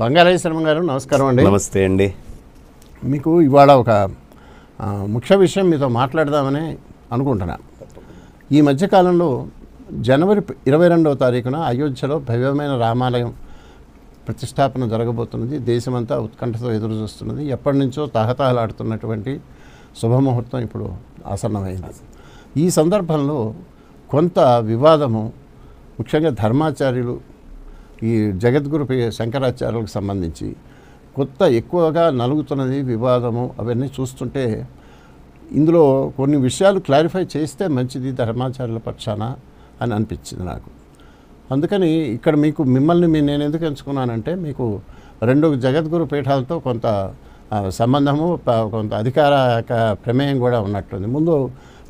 బంగారయ్య శర్మ గారు నమస్కారం అండి. నమస్తే అండి. మీకు ఇవాళ ఒక ముఖ్య విషయం మీతో మాట్లాడదామని అనుకుంటున్నా. ఈ మధ్యకాలంలో జనవరి 22వ తారీఖున అయోధ్యలో భవ్యమైన రామాలయం ప్రతిష్టాపన జరగబోతున్నది. దేశమంతా ఉత్కంఠతో ఎదురు చూస్తున్నది. ఎప్పటి నుంచో తహతహలాడుతున్నటువంటి శుభముహూర్తం ఇప్పుడు ఆసన్నమైంది. ఈ సందర్భంలో కొంత వివాదము, ముఖ్యంగా ధర్మాచార్యులు, ఈ జగద్గురు శంకరాచార్యులకు సంబంధించి కొత్త ఎక్కువగా నలుగుతున్నది వివాదము. అవన్నీ చూస్తుంటే ఇందులో కొన్ని విషయాలు క్లారిఫై చేస్తే మంచిది ధర్మాచార్యుల పక్షాన అని అనిపించింది నాకు. అందుకని ఇక్కడ మిమ్మల్ని నేను ఎందుకు ఎంచుకున్నానంటే, మీకు 2 జగద్గురు పీఠాలతో కొంత సంబంధము, కొంత అధికార ప్రమేయం కూడా ఉన్నట్టుంది. ముందు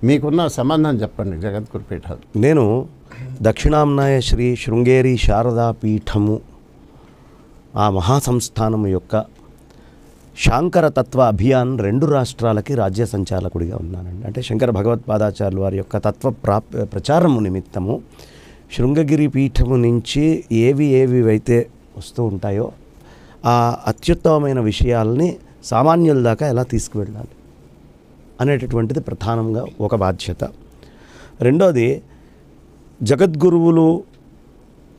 మీకున్న సంబంధం చెప్పండి జగద్గురు పీఠాలు. నేను దక్షిణాంనాయ శ్రీ శృంగేరి శారదా పీఠము ఆ మహాసంస్థానము యొక్క శాంకర తత్వ అభియాన్ 2 రాష్ట్రాలకి రాజ్య సంచాలకుడిగా ఉన్నానండి. అంటే శంకర భగవత్పాదాచార్యుల వారి యొక్క తత్వ ప్రచారము నిమిత్తము శృంగగిరి పీఠము నుంచి ఏవి అయితే వస్తూ ఉంటాయో ఆ అత్యుత్తమమైన విషయాల్ని సామాన్యుల దాకా ఎలా తీసుకువెళ్ళాలి అనేటటువంటిది ప్రధానంగా ఒక బాధ్యత. రెండోది, జగద్గురువులు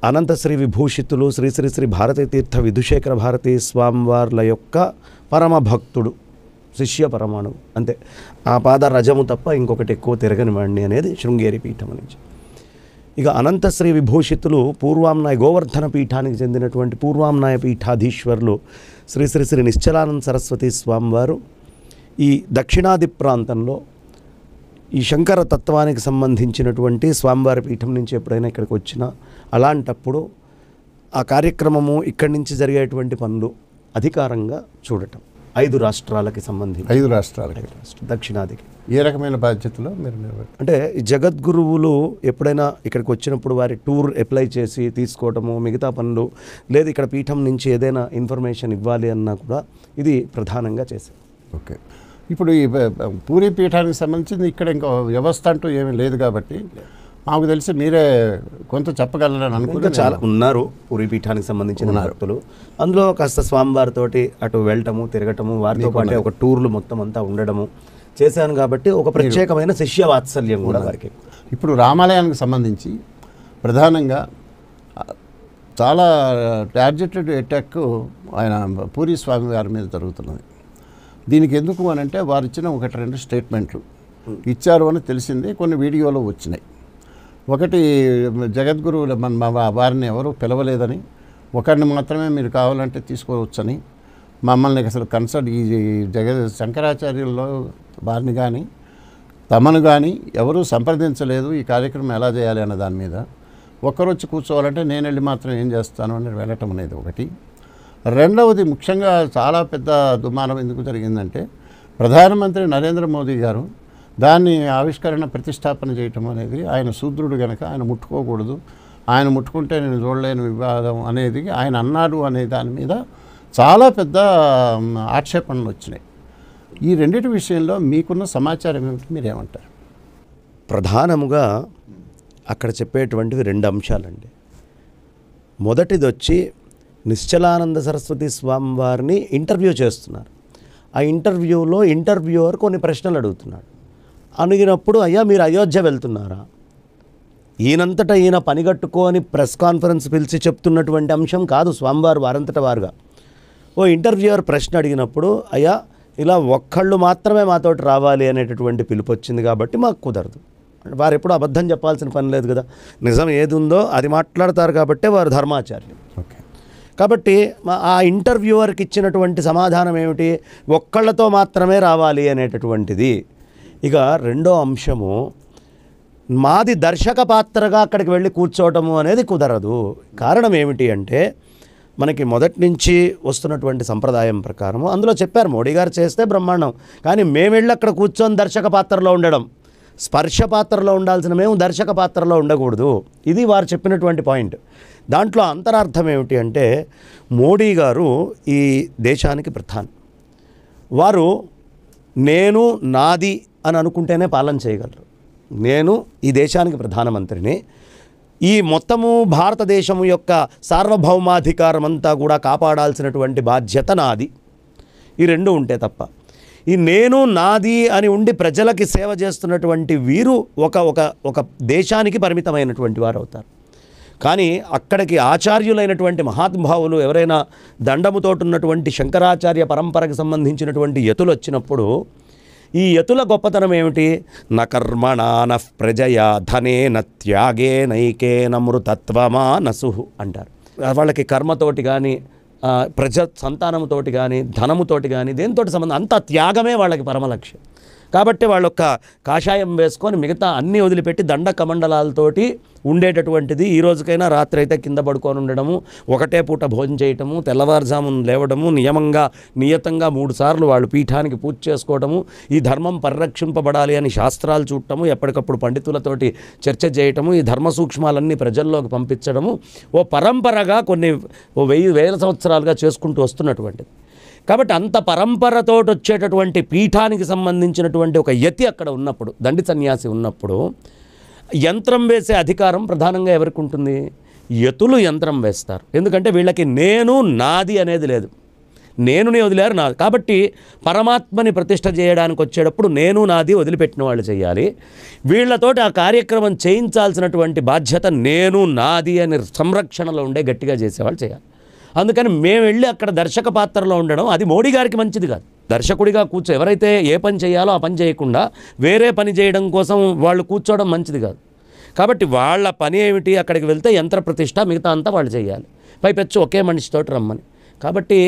అనంతశ్రీ విభూషితులు శ్రీ శ్రీ శ్రీ భారతీ తీర్థ విధుశేఖర భారతీ స్వామివార్ల యొక్క పరమ భక్తుడు, శిష్య పరమాణువు, అంతే. ఆ పాద రజము తప్ప ఇంకొకటి ఎక్కువ తిరగనివ్వండి అనేది శృంగేరి పీఠం నుంచి. ఇక అనంతశ్రీ విభూషితులు పూర్వాంనాయ గోవర్ధన పీఠానికి చెందినటువంటి పూర్వాంనాయ పీఠాధీశ్వరులు శ్రీ శ్రీ శ్రీ నిశ్చలానంద సరస్వతి స్వామివారు ఈ దక్షిణాది ప్రాంతంలో ఈ శంకర తత్వానికి సంబంధించినటువంటి స్వామివారి పీఠం నుంచి ఎప్పుడైనా ఇక్కడికి వచ్చినా అలాంటప్పుడు ఆ కార్యక్రమము ఇక్కడి నుంచి జరిగేటువంటి పనులు అధికారంగా చూడటం. 5 రాష్ట్రాలకి సంబంధించి 5 రాష్ట్రాలకి దక్షిణాదికి ఏ రకమైన బాధ్యతలో మీరు అంటే ఈ జగద్గురువులు ఎప్పుడైనా ఇక్కడికి వచ్చినప్పుడు వారి టూర్ అప్లై చేసి తీసుకోవటము, మిగతా పనులు, లేదు ఇక్కడ పీఠం నుంచి ఏదైనా ఇన్ఫర్మేషన్ ఇవ్వాలి అన్నా కూడా ఇది ప్రధానంగా చేశారు. ఓకే. ఇప్పుడు ఈ పూరీ పీఠానికి సంబంధించి ఇక్కడ ఇంకా వ్యవస్థ అంటూ ఏమీ లేదు కాబట్టి మాకు తెలిసి మీరే కొంత చెప్పగలరని అనుకుంటే. చాలా ఉన్నారు పూరీ పీఠానికి సంబంధించిన భక్తులు. అందులో కాస్త స్వామివారితోటి అటు వెళ్ళటము, తిరగటము, వారితో పాటు ఒక టూర్లు మొత్తం అంతా ఉండడము చేశాను కాబట్టి ఒక ప్రత్యేకమైన శిష్య వాత్సల్యం కూడా వారికి. ఇప్పుడు రామాలయానికి సంబంధించి ప్రధానంగా చాలా టార్గెటెడ్ అటాక్ ఆయన పూరీ స్వామి వారి మీద జరుగుతున్నది. దీనికి ఎందుకు అని అంటే వారు ఇచ్చిన 1-2 స్టేట్మెంట్లు ఇచ్చారు అని తెలిసింది, కొన్ని వీడియోలో వచ్చినాయి. ఒకటి, జగద్గురువులు వారిని ఎవరు పిలవలేదని, ఒకరిని మాత్రమే మీరు కావాలంటే తీసుకోవచ్చని, మమ్మల్ని అసలు కన్సల్ట్ ఈ శంకరాచార్యుల్లో వారిని కానీ తమను కానీ ఎవరూ సంప్రదించలేదు ఈ కార్యక్రమం ఎలా చేయాలి అన్న దాని మీద. ఒక్కరు వచ్చి కూర్చోవాలంటే నేను వెళ్ళి మాత్రం ఏం చేస్తాను అని వెళ్ళటం అనేది ఒకటి. రెండవది, ముఖ్యంగా చాలా పెద్ద దుమానం ఎందుకు జరిగిందంటే, ప్రధానమంత్రి నరేంద్ర మోదీ గారు దాన్ని ఆవిష్కరణ ప్రతిష్టాపన చేయటం అనేది, ఆయన శూద్రుడు కనుక ఆయన ముట్టుకోకూడదు, ఆయన ముట్టుకుంటే నేను చూడలేని వివాదం అనేది ఆయన అన్నాడు అనే దాని మీద చాలా పెద్ద ఆక్షేపణలు వచ్చినాయి. ఈ రెండింటి విషయంలో మీకున్న సమాచారం ఏమిటి, మీరేమంటారు? ప్రధానముగా అక్కడ చెప్పేటువంటివి 2 అంశాలండి. మొదటిది వచ్చి నిశ్చలానంద సరస్వతి స్వామి వారిని ఇంటర్వ్యూ చేస్తున్నారు. ఆ ఇంటర్వ్యూలో ఇంటర్వ్యూవర్ కొన్ని ప్రశ్నలు అడుగుతున్నాడు. అడిగినప్పుడు, అయ్యా మీరు అయోధ్య వెళ్తున్నారా? ఈయనంతటా ఈయన పనిగట్టుకొని ప్రెస్ కాన్ఫరెన్స్ పిలిచి చెప్తున్నటువంటి అంశం కాదు. స్వామివారు వారంతట వారుగా ఓ ఇంటర్వ్యూవర్ ప్రశ్న అడిగినప్పుడు, అయ్యా ఇలా ఒక్కళ్ళు మాత్రమే మాతోటి రావాలి అనేటటువంటి పిలుపు వచ్చింది కాబట్టి మాకు కుదరదు. వారు ఎప్పుడు అబద్ధం చెప్పాల్సిన పని లేదు కదా, నిజం ఏది ఉందో అది మాట్లాడతారు కాబట్టే వారు ధర్మాచార్యులు. ఓకే. కాబట్టి ఆ ఇంటర్వ్యూవర్కి ఇచ్చినటువంటి సమాధానం ఏమిటి? ఒక్కళ్ళతో మాత్రమే రావాలి అనేటటువంటిది. ఇక రెండో అంశము, మాది దర్శక పాత్రగా అక్కడికి వెళ్ళి కూర్చోవటము అనేది కుదరదు. కారణం ఏమిటి అంటే, మనకి మొదటి నుంచి వస్తున్నటువంటి సంప్రదాయం ప్రకారము అందులో చెప్పారు, మోడీ గారు చేస్తే బ్రహ్మాండం, కానీ మేము వెళ్ళి అక్కడ కూర్చొని దర్శక పాత్రలో ఉండడం, స్పర్శ పాత్రలో ఉండాల్సిన మేము దర్శక పాత్రలో ఉండకూడదు. ఇది వారు చెప్పినటువంటి పాయింట్. దాంట్లో అంతరార్థం ఏమిటి అంటే, మోడీ గారు ఈ దేశానికి ప్రధాని, వారు నేను నాది అని అనుకుంటేనే పాలన చేయగలరు. నేను ఈ దేశానికి ప్రధానమంత్రిని, ఈ మొత్తము భారతదేశం యొక్క సార్వభౌమాధికారం అంతా కూడా కాపాడాల్సినటువంటి బాధ్యత నాది. ఈ రెండు ఉంటే తప్ప ఈ నేను నాది అని ఉండి ప్రజలకి సేవ చేస్తున్నటువంటి వీరు ఒక దేశానికి పరిమితమైనటువంటి వారు అవుతారు. కానీ అక్కడికి ఆచార్యులైనటువంటి మహానుభావులు ఎవరైనా దండముతోటి ఉన్నటువంటి శంకరాచార్య పరంపరకు సంబంధించినటువంటి యతులు వచ్చినప్పుడు ఈ యతుల గొప్పతనం ఏమిటి? న కర్మణాన ప్రజయా ధనేన త్యాగేనైకేన మృతత్వమానసు అంటారు. వాళ్ళకి కర్మతోటి కానీ ప్రజ సంతానముతోటి కానీ ధనముతోటి కానీ దేనితోటి సంబంధం, అంత త్యాగమే వాళ్ళకి పరమలక్ష్యం. కాబట్టి వాళ్ళొక్క కాషాయం వేసుకొని మిగతా అన్నీ వదిలిపెట్టి దండ కమండలాలతోటి ఉండేటటువంటిది. ఈ రోజుకైనా రాత్రి అయితే కింద పడుకొని ఉండడము, ఒకటే పూట భోజనం చేయటము, తెల్లవారుజామున లేవడము, నియతంగా 3 సార్లు వాళ్ళు పీఠానికి పూజ చేసుకోవడము, ఈ ధర్మం పరిరక్షింపబడాలి అని శాస్త్రాలు చూడటము, ఎప్పటికప్పుడు పండితులతోటి చర్చ చేయటము, ఈ ధర్మ సూక్ష్మాలన్నీ ప్రజల్లోకి పంపించడము ఓ పరంపరగా కొన్ని 1000 సంవత్సరాలుగా చేసుకుంటూ వస్తున్నటువంటిది. కాబట్టి అంత పరంపరతోటి వచ్చేటటువంటి పీఠానికి సంబంధించినటువంటి ఒక యతి అక్కడ ఉన్నప్పుడు, దండి సన్యాసి ఉన్నప్పుడు యంత్రం వేసే అధికారం ప్రధానంగా ఎవరికి ఉంటుంది? యతులు యంత్రం వేస్తారు. ఎందుకంటే వీళ్ళకి నేను నాది అనేది లేదు, నేనుని వదిలేరు నాది. కాబట్టి పరమాత్మని ప్రతిష్ఠ చేయడానికి వచ్చేటప్పుడు నేను నాది వదిలిపెట్టిన వాళ్ళు చేయాలి. వీళ్ళతోటి ఆ కార్యక్రమం చేయించాల్సినటువంటి బాధ్యత నేను నాది అనే సంరక్షణలో ఉండే గట్టిగా చేసేవాళ్ళు చేయాలి. అందుకని మేము వెళ్ళి అక్కడ దర్శక పాత్రలో ఉండడం అది మోడీ గారికి మంచిది కాదు. దర్శకుడిగా ఎవరైతే ఏ పని చేయాలో ఆ పని చేయకుండా వేరే పని చేయడం కోసం వాళ్ళు కూర్చోవడం మంచిది కాదు. కాబట్టి వాళ్ళ పని ఏమిటి? అక్కడికి వెళ్తే యంత్ర ప్రతిష్ఠ, మిగతా అంతా వాళ్ళు చేయాలి, పైపెచ్చు ఒకే మనిషితోటి రమ్మని. కాబట్టి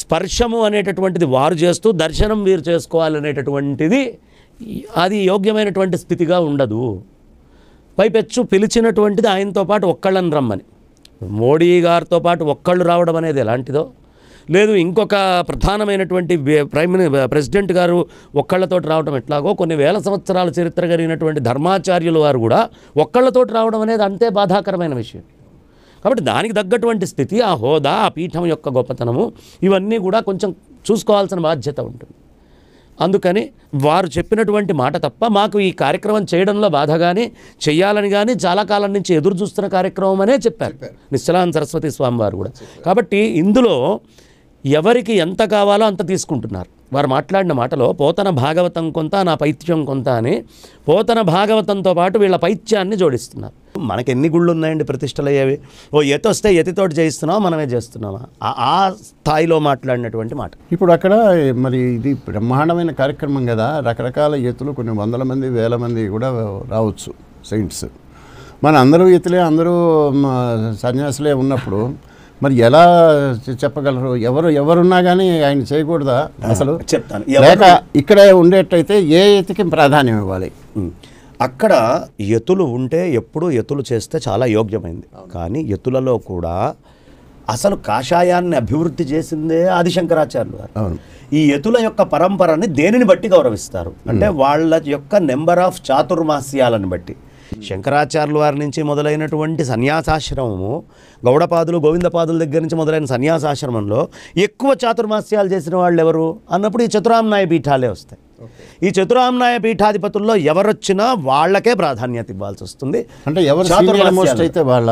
స్పర్శము అనేటటువంటిది వారు చేస్తూ దర్శనం వీరు చేసుకోవాలనేటటువంటిది అది యోగ్యమైనటువంటి స్థితిగా ఉండదు. పైపెచ్చు పిలిచినటువంటిది ఆయనతో పాటు ఒక్కళ్ళని రమ్మని. మోడీ గారితో పాటు ఒక్కళ్ళు రావడం అనేది ఎలాంటిదో లేదు, ఇంకొక ప్రధానమైనటువంటి ప్రెసిడెంట్ గారు ఒక్కళ్ళతోటి రావడం ఎట్లాగో, కొన్ని వేల సంవత్సరాల చరిత్ర కలిగినటువంటి ధర్మాచార్యుల వారు కూడా ఒక్కళ్ళతోటి రావడం అనేది అంతే బాధాకరమైన విషయం. కాబట్టి దానికి తగ్గటువంటి స్థితి, ఆ హోదా, ఆ పీఠం యొక్క గొప్పతనము ఇవన్నీ కూడా కొంచెం చూసుకోవాల్సిన బాధ్యత ఉంటుంది. అందుకని వారు చెప్పినటువంటి మాట తప్ప మాకు ఈ కార్యక్రమం చేయడంలో బాధ కానీ చెయ్యాలని కానీ చాలా కాలం నుంచి ఎదురు చూస్తున్న కార్యక్రమం అనే చెప్పారు నిశ్చలానంద సరస్వతి స్వామి వారు కూడా. కాబట్టి ఇందులో ఎవరికి ఎంత కావాలో అంత తీసుకుంటున్నారు. వారు మాట్లాడిన మాటలో పోతన భాగవతం కొంత, నా పైత్యం కొంత అని పోతన భాగవతంతో పాటు వీళ్ళ పైత్యాన్ని జోడిస్తున్నారు. మనకి ఎన్ని గుళ్ళు ఉన్నాయండి ప్రతిష్టలు అయ్యేవి? ఓ ఎతి వస్తే ఎతితోటి చేయిస్తున్నామా, మనమే చేస్తున్నామా? ఆ స్థాయిలో మాట్లాడినటువంటి మాట. ఇప్పుడు అక్కడ మరి ఇది బ్రహ్మాండమైన కార్యక్రమం కదా, రకరకాల ఎత్తులు, కొన్ని 100 మంది 1000 మంది కూడా రావచ్చు సెయింట్స్. మన అందరూ ఎత్తులే, అందరూ సన్యాసులే ఉన్నప్పుడు మరి ఎలా చెప్పగలరు? ఎవరున్నా కానీ ఆయన చేయకూడదా అసలు? చెప్తాను. లేక ఇక్కడే ఉండేటైతే ఏ ఎత్తుకి ప్రాధాన్యం ఇవ్వాలి? అక్కడ ఎత్తులు ఉంటే ఎప్పుడూ ఎత్తులు చేస్తే చాలా యోగ్యమైంది. కానీ ఎత్తులలో కూడా అసలు కాషాయాన్ని అభివృద్ధి చేసిందే ఆది శంకరాచార్యులు గారు. అవును. ఈ ఎత్తుల యొక్క పరంపరని దేనిని బట్టి గౌరవిస్తారు అంటే వాళ్ళ యొక్క నెంబర్ ఆఫ్ చాతుర్మాస్యాలను బట్టి. శంకరాచార్యుల వారి నుంచి మొదలైనటువంటి సన్యాసాశ్రమము, గౌడపాదులు గోవిందపాదుల దగ్గర నుంచి మొదలైన సన్యాసాశ్రమంలో ఎక్కువ చాతుర్మాస్యాలు చేసిన వాళ్ళు ఎవరు అన్నప్పుడు ఈ చతురామ్నాయ పీఠాలే వస్తాయి. ఈ చతురామ్నాయ పీఠాధిపతుల్లో ఎవరొచ్చినా వాళ్ళకే ప్రాధాన్యత ఇవ్వాల్సి వస్తుంది. అంటే ఎవరు అయితే వాళ్ళ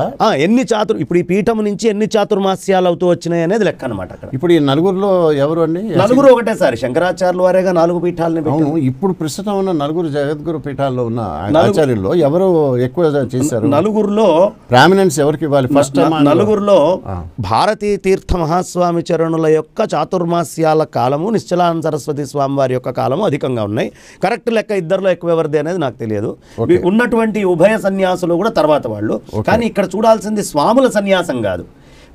ఇప్పుడు ఈ పీఠం నుంచి ఎన్ని చాతుర్మాస్యాలు అవుతూ వచ్చినాయి అనేది లెక్క అనమాట. అక్కడ ఇప్పుడు ఈ నలుగురులో ఎవరు అండి? నలుగురు ఒకటేసారి శంకరాచార్యుల వారేగా 4 పీఠాలని. అవును, ఇప్పుడు ప్రస్తుతం ఉన్న 9 జగద్గురు పీఠాల్లో ఉన్న ఆచార్యుల్లో ఎవరు ఎక్కువ చేశారు? నలుగురులో ప్రామినెన్స్ ఎవరికి ఇవ్వాలి? ఫస్ట్ నలుగురులో భారతీ తీర్థ మహాస్వామి చరణుల యొక్క చాతుర్మాస్యాల కాలము, నిశ్చలానంద సరస్వతి స్వామి వారి యొక్క కాలము అధికంగా ఉన్నాయి. కరెక్ట్ లెక్క ఇద్దరిలో ఎక్కువ ఎవరిది అనేది నాకు తెలియదు. ఉన్నటువంటి ఉభయ సన్యాసులు కూడా తర్వాత వాళ్ళు. కానీ ఇక్కడ చూడాల్సింది స్వాముల సన్యాసం కాదు,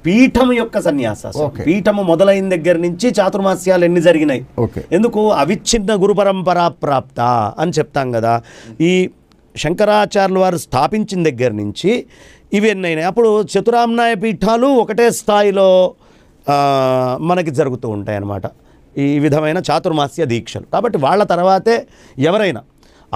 పీఠం యొక్క సన్యాసం. పీఠము మొదలైన దగ్గర నుంచి చాతుర్మాస్యాలు ఎన్ని జరిగినాయి, ఎందుకు అవిచ్ఛిన్న గురు పరంపరా ప్రాప్త అని చెప్తాం కదా. ఈ శంకరాచార్యుల వారు స్థాపించిన దగ్గర నుంచి ఇవి ఎన్నైనాయి. అప్పుడు చతురామ్నాయ పీఠాలు ఒకటే స్థాయిలో మనకి జరుగుతూ ఉంటాయి అన్నమాట, ఈ విధమైన చాతుర్మాస్య దీక్షలు. కాబట్టి వాళ్ళ తర్వాతే ఎవరైనా